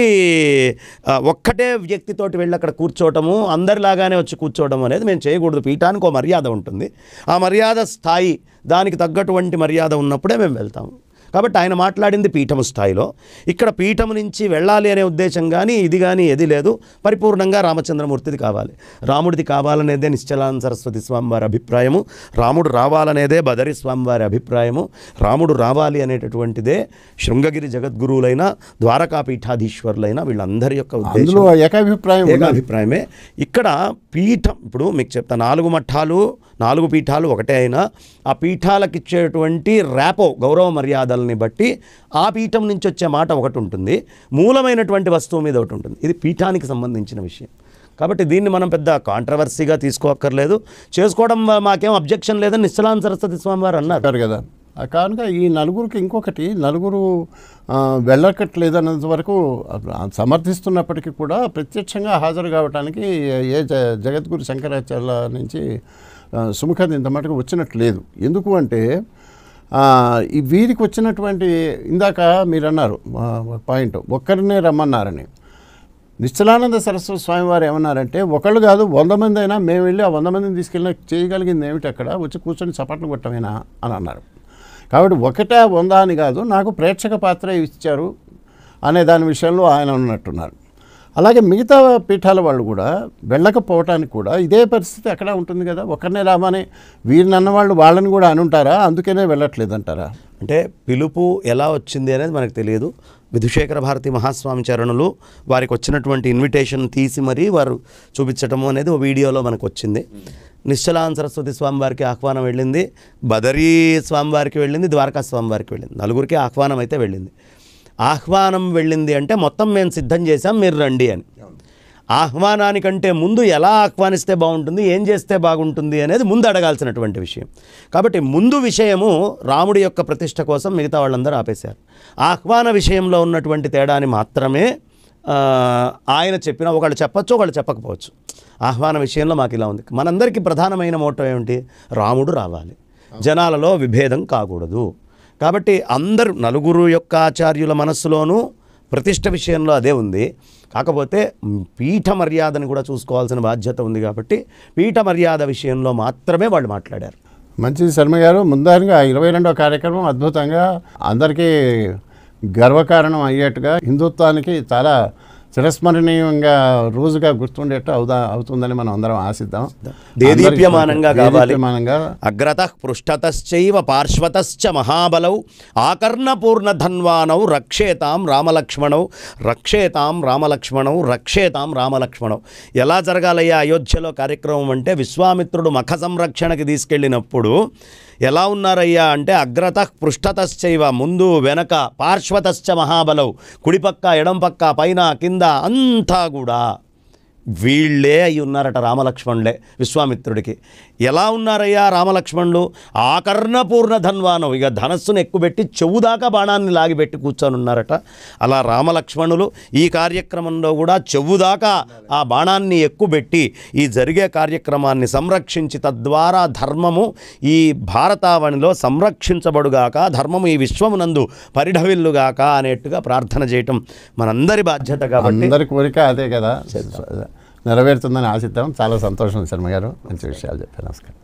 ఒక్కటే వ్యక్తితోటి వెళ్ళి అక్కడ కూర్చోవటము, అందరిలాగానే వచ్చి కూర్చోవడం అనేది మేము చేయకూడదు. పీఠానికి ఓ మర్యాద ఉంటుంది, ఆ మర్యాద స్థాయి దానికి తగ్గటువంటి మర్యాద ఉన్నప్పుడే మేము వెళ్తాము. కాబట్టి ఆయన మాట్లాడింది పీఠము స్థాయిలో. ఇక్కడ పీఠము నుంచి వెళ్ళాలి అనే ఉద్దేశం కానీ ఇది కానీ ఏది లేదు. పరిపూర్ణంగా రామచంద్రమూర్తిది కావాలి, రాముడిది కావాలనేదే నిశ్చలానంద సరస్వతి స్వామివారి అభిప్రాయము, రాముడు రావాలనేదే బదరి స్వామివారి అభిప్రాయము, రాముడు రావాలి అనేటటువంటిదే శృంగగిరి జగద్గురువులైన ద్వారకా పీఠాధీశ్వరులైన వీళ్ళందరి యొక్క ఉద్దేశం, ఏకాభిప్రాయమే. ఇక్కడ పీఠం ఇప్పుడు మీకు చెప్తా, 4 మఠాలు 4 పీఠాలు ఒకటే అయినా ఆ పీఠాలకు ఇచ్చేటువంటి ర్యాపో గౌరవ మర్యాదల్ని బట్టి ఆ పీఠం నుంచి వచ్చే మాట ఒకటి ఉంటుంది, మూలమైనటువంటి వస్తువు మీద ఒకటి ఉంటుంది. ఇది పీఠానికి సంబంధించిన విషయం. కాబట్టి దీన్ని మనం పెద్ద కాంట్రవర్సీగా తీసుకోక్కర్లేదు, చేసుకోవడం మాకేం అబ్జెక్షన్ లేదని నిశ్చలానంద సరస్వతి స్వామి వారు అన్నారు కదా. కనుక ఈ నలుగురికి ఇంకొకటి, నలుగురు వెళ్ళకట్లేదన్నంత వరకు సమర్థిస్తున్నప్పటికీ కూడా ప్రత్యక్షంగా హాజరు కావడానికి ఏ జగద్గురు శంకరాచార్యుల నుంచి సుముఖత ఇంత మటుకు వచ్చినట్టు లేదు. ఎందుకు అంటే ఈ వీరికి వచ్చినటువంటి, ఇందాక మీరు అన్నారు పాయింట్, ఒక్కరినే రమ్మన్నారని. నిశ్చలానంద సరస్వతి స్వామి వారు ఏమన్నారంటే ఒకళ్ళు కాదు 100 మంది అయినా మేము వెళ్ళి ఆ 100 మందిని తీసుకెళ్ళిన చేయగలిగింది ఏమిటి, అక్కడ వచ్చి కూర్చొని చప్పట్లు కొట్టమేనా అని అన్నారు. కాబట్టి 100 అని కాదు, నాకు ప్రేక్షక పాత్ర ఇచ్చారు అనే దాని విషయంలో ఆయన ఉన్నట్టున్నారు. అలాగే మిగతా పీఠాల వాళ్ళు కూడా వెళ్ళకపోవటానికి కూడా ఇదే పరిస్థితి అక్కడ ఉంటుంది కదా. ఒకరినే రామని వీరిని అన్నవాళ్ళు వాళ్ళని కూడా అనుంటారా, అందుకనే వెళ్ళట్లేదంటారా? అంటే పిలుపు ఎలా వచ్చింది అనేది మనకు తెలియదు. విధుశేఖర భారతి మహాస్వామి చరణులు వారికి వచ్చినటువంటి ఇన్విటేషన్ తీసి మరీ వారు చూపించటము అనేది ఓ వీడియోలో మనకు వచ్చింది. నిశ్చలానంద సరస్వతి స్వామివారికి ఆహ్వానం వెళ్ళింది, బదరీ స్వామివారికి వెళ్ళింది, ద్వారకా స్వామివారికి వెళ్ళింది, నలుగురికి ఆహ్వానం అయితే వెళ్ళింది. ఆహ్వానం వెళ్ళింది అంటే మొత్తం మేము సిద్ధం చేశాం మీరు రండి అని. ఆహ్వానానికంటే ముందు ఎలా ఆహ్వానిస్తే బాగుంటుంది, ఏం చేస్తే బాగుంటుంది అనేది ముందు అడగాల్సినటువంటి విషయం. కాబట్టి ముందు విషయము రాముడి యొక్క ప్రతిష్ట కోసం మిగతా వాళ్ళందరూ ఆపేశారు. ఆహ్వాన విషయంలో ఉన్నటువంటి తేడాని మాత్రమే ఆయన చెప్పిన, ఒకళ్ళు చెప్పచ్చు ఒకళ్ళు చెప్పకపోవచ్చు. ఆహ్వాన విషయంలో మాకు ఇలా ఉంది. మనందరికీ ప్రధానమైన మోటో ఏమిటి, రాముడు రావాలి, జనాలలో విభేదం కాకూడదు. కాబట్టి అందరూ నలుగురు యొక్క ఆచార్యుల మనస్సులోనూ ప్రతిష్ట విషయంలో అదే ఉంది. కాకపోతే పీఠ మర్యాదను కూడా చూసుకోవాల్సిన బాధ్యత ఉంది. కాబట్టి పీఠ మర్యాద విషయంలో మాత్రమే వాళ్ళు మాట్లాడారు. మంచిది శర్మ గారు. ముందరగా 22వ కార్యక్రమం అద్భుతంగా అందరికీ గర్వకారణం అయ్యేట్టుగా, హిందుత్వానికి చాలా చిరస్మరణీయంగా రోజుగా గుర్తుండేట్టు అవుతుందని మనం అందరం ఆశిద్దాం. దేదీప్యమానంగా కావాలి. అగ్రతః పృష్ఠతశ్చైవ పార్శ్వతశ్చ మహాబలౌ ఆకర్ణపూర్ణధన్వానౌ రక్షేతాం రామలక్ష్మణౌ రక్షేతాం రామలక్ష్మణౌ రక్షేతాం రామలక్ష్మణౌ. ఎలా జరగాలయ్యా అయోధ్యలో కార్యక్రమం అంటే, విశ్వామిత్రుడు మఖ సంరక్షణకి తీసుకెళ్ళినప్పుడు ఎలా ఉన్నారయ్యా అంటే, అగ్రతః పృష్ఠతశ్చైవ ముందు వెనక, పార్శ్వతశ్చ మహాబలౌ కుడిపక్క ఎడంపక్క పైన కింద అంతా కూడా వీళ్ళే అయి ఉన్నారట రామలక్ష్మణులే విశ్వామిత్రుడికి. ఎలా ఉన్నారయ్యా రామలక్ష్మణులు? ఆకర్ణపూర్ణ ధన్వానం, ఇక ధనస్సును ఎక్కుబెట్టి చెవుదాకా బాణాన్ని లాగిపెట్టి కూర్చొని ఉన్నారట. అలా రామలక్ష్మణులు ఈ కార్యక్రమంలో కూడా చెవుదాకా ఆ బాణాన్ని ఎక్కుబెట్టి ఈ జరిగే కార్యక్రమాన్ని సంరక్షించి తద్వారా ధర్మము ఈ భారతావనిలో సంరక్షించబడుగాక, ధర్మము ఈ విశ్వమునందు పరిఢవిల్లుగాక అనేట్టుగా ప్రార్థన చేయటం మనందరి బాధ్యత. కాబట్టి అందరి కోరిక అదే కదా, నెరవేరుతుందని ఆశిద్దాం. చాలా సంతోషం శర్మ గారు, మంచి విషయాలు చెప్పారు. నమస్కారం.